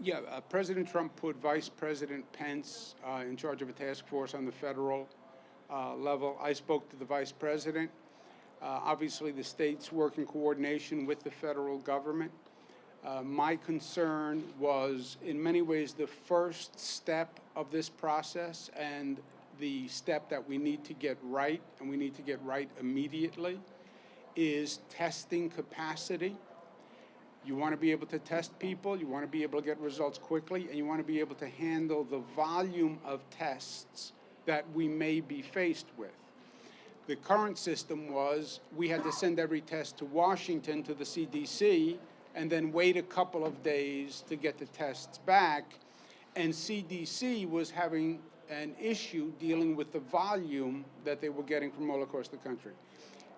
Yeah, President Trump put Vice President Pence in charge of a task force on the federal level. I spoke to the Vice President. Obviously, the states work in coordination with the federal government. My concern was, in many ways, the first step of this process and the step that we need to get right, and we need to get right immediately, is testing capacity. You want to be able to test people, you want to be able to get results quickly, and you want to be able to handle the volume of tests that we may be faced with. The current system was we had to send every test to Washington, to the CDC, and then wait a couple of days to get the tests back. And CDC was having an issue dealing with the volume that they were getting from all across the country.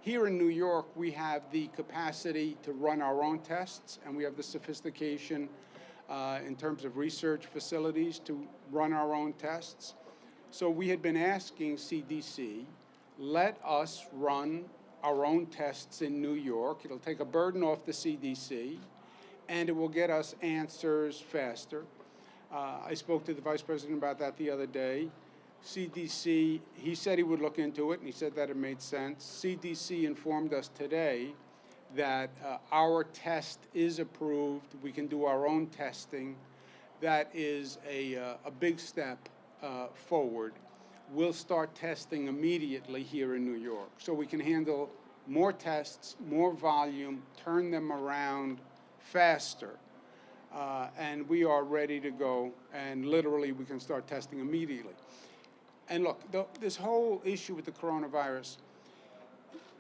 Here in New York, we have the capacity to run our own tests, and we have the sophistication in terms of research facilities to run our own tests. So we had been asking CDC, let us run our own tests in New York. It'll take a burden off the CDC, and it will get us answers faster. I spoke to the Vice President about that the other day. CDC, he said he would look into it, and he said that it made sense. CDC informed us today that our test is approved. We can do our own testing. That is a big step forward. We'll start testing immediately here in New York, so we can handle more tests, more volume, turn them around faster. And we are ready to go, and literally we can start testing immediately. And look, this whole issue with the coronavirus,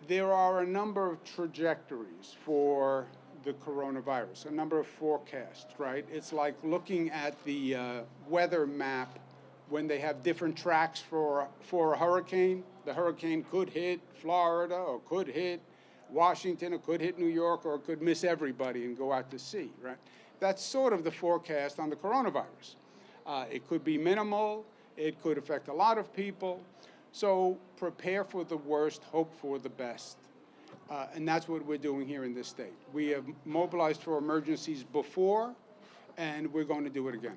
there are a number of trajectories for the coronavirus, a number of forecasts, right? It's like looking at the weather map when they have different tracks for a hurricane. The hurricane could hit Florida, or could hit Washington, or could hit New York, or it could miss everybody and go out to sea, right? That's sort of the forecast on the coronavirus. It could be minimal. It could affect a lot of people. So prepare for the worst, hope for the best. And that's what we're doing here in this state. We have mobilized for emergencies before, and we're going to do it again.